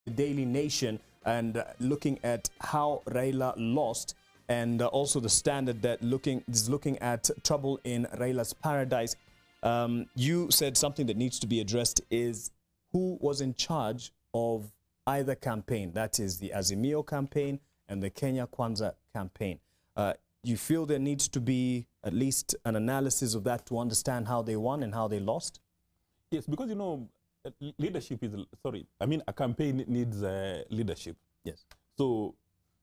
the Daily Nation and looking at how Raila lost, and also the Standard that is looking at trouble in Raila's paradise. You said something that needs to be addressed is who was in charge of either campaign, that is the Azimio campaign and the Kenya Kwanza campaign. You feel there needs to be at least an analysis of that to understand how they won and how they lost? Yes, because, you know, leadership is, a campaign needs leadership. Yes. So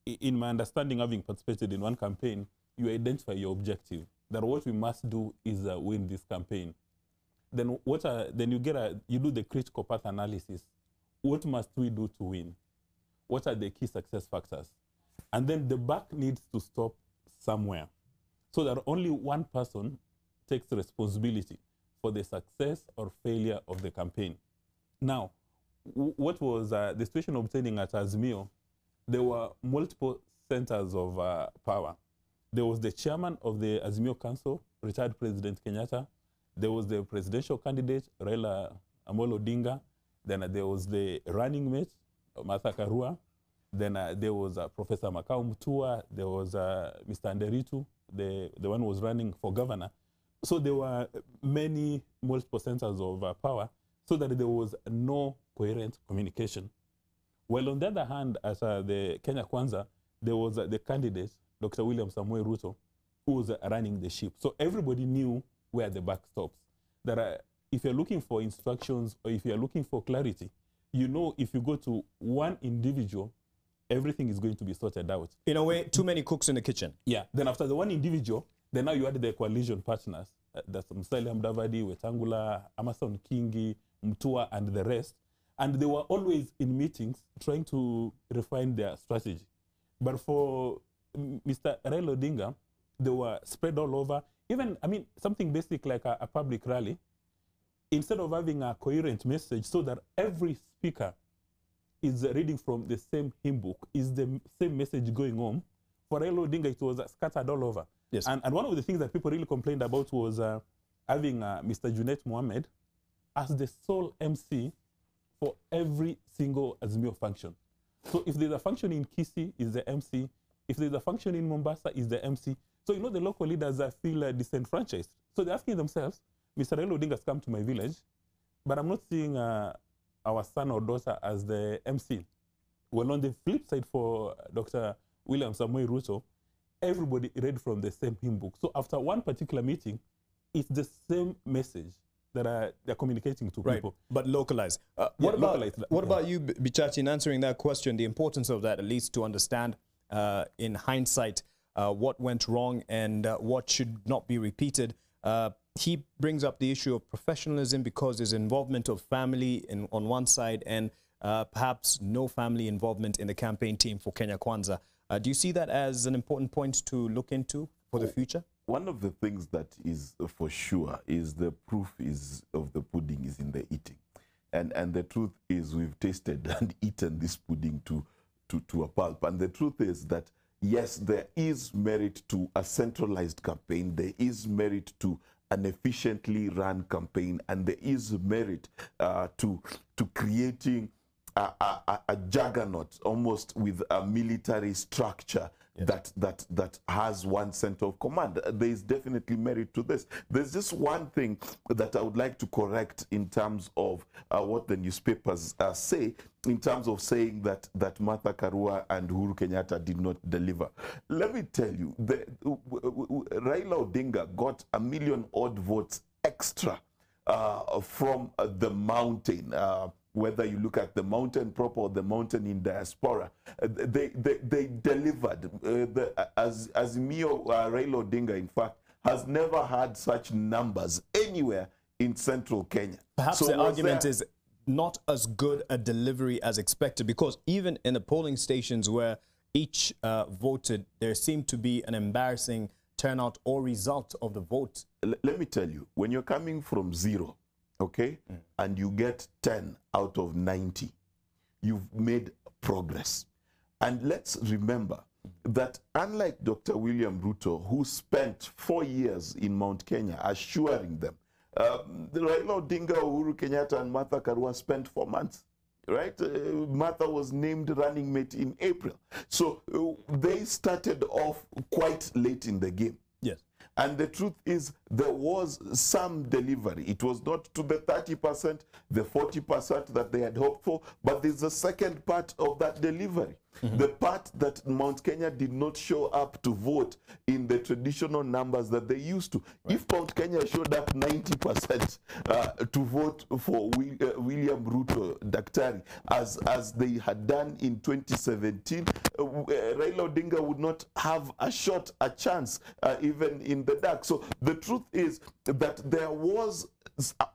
in my understanding, having participated in one campaign, you identify your objective, that what we must do is win this campaign. Then you do the critical path analysis. What must we do to win? What are the key success factors? And then the buck needs to stop somewhere, so that only one person takes responsibility for the success or failure of the campaign. Now, what was the situation obtaining at Azimio? There were multiple centers of power. There was the chairman of the Azimio Council, retired President Kenyatta. There was the presidential candidate, Raila Amolo Odinga. Then there was the running mate, Martha Karua. Then there was Professor Makau Mutua. There was Mr. Nderitu, the one who was running for governor. So there were many multiple centers of power, so that there was no coherent communication. Well, on the other hand, as the Kenya Kwanza, there was the candidate, Dr. William Samoei Ruto, who was running the ship. So everybody knew where the buck stops. That if you're looking for instructions or if you're looking for clarity, you know if you go to one individual, everything is going to be sorted out. In a way, too many cooks in the kitchen. Yeah. Then after the one individual, then now you had the coalition partners. That's Musalia Mudavadi, Wetangula, Amason Kingi, Mutua, and the rest. And they were always in meetings trying to refine their strategy. But for Mr. Raila Odinga, they were spread all over. Even, something basic like a public rally, instead of having a coherent message so that every speaker is reading from the same hymn book, is the same message going on, for Raila Odinga, it was scattered all over. Yes. And one of the things that people really complained about was having Mr. Junet Mohammed as the sole MC for every single Azimio function. So if there's a function in Kisii, is the MC. If there's a function in Mombasa, is the MC. So, you know, the local leaders feel disenfranchised. So they're asking themselves, Mr. Raila Odinga has come to my village, but I'm not seeing our son or daughter as the MC. Well, on the flip side for Dr. William Samoei Ruto, everybody read from the same hymn book. So after one particular meeting, it's the same message that they're communicating to people. But localized. What about you, Bichachi, in answering that question, the importance of that, at least to understand in hindsight what went wrong and what should not be repeated? He brings up the issue of professionalism because there's involvement of family on one side and perhaps no family involvement in the campaign team for Kenya Kwanza. Do you see that as an important point to look into for the future? One of the things that is for sure is the proof of the pudding is in the eating. And the truth is we've tasted and eaten this pudding to a pulp. And the truth is that, yes, there is merit to a centralized campaign. There is merit to an efficiently run campaign. And there is merit to creating a juggernaut, almost with a military structure. Yes. that has one center of command. There is definitely merit to this. There's just one thing that I would like to correct in terms of what the newspapers say, in terms of saying that Martha Karua and Uhuru Kenyatta did not deliver. Let me tell you, Raila Odinga got 1 million odd votes extra from the mountain. Whether you look at the mountain proper or the mountain in diaspora, they delivered. Azimio Raila Odinga, in fact, has never had such numbers anywhere in central Kenya. Perhaps so the argument is not as good a delivery as expected, because even in the polling stations where each voted, there seemed to be an embarrassing turnout or result of the vote. Let me tell you, when you're coming from 0, okay, and you get 10 out of 90, you've made progress. And let's remember that unlike Dr. William Ruto, who spent 4 years in Mount Kenya assuring them, Raila Odinga, Uhuru Kenyatta, and Martha Karua spent 4 months right? Martha was named running mate in April. So they started off quite late in the game. Yes. And the truth is, there was some delivery. It was not to the 30%, the 40% that they had hoped for, but there's a second part of that delivery. The part that Mount Kenya did not show up to vote in the traditional numbers that they used to. If Mount Kenya showed up 90% to vote for William Ruto Daktari, as they had done in 2017, Raila Odinga would not have a chance even in the dark. So the truth is that there was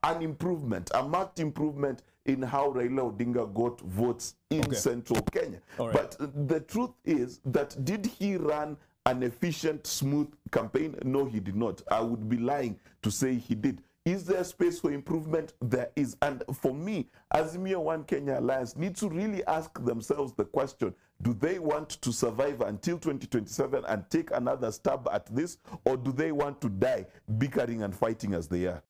an improvement, a marked improvement in how Raila Odinga got votes in central Kenya. Right. But the truth is that did he run an efficient, smooth campaign? No, he did not. I would be lying to say he did. Is there space for improvement? There is. And for me, Azimio One Kenya Alliance needs to really ask themselves the question, do they want to survive until 2027 and take another stab at this, or do they want to die bickering and fighting as they are?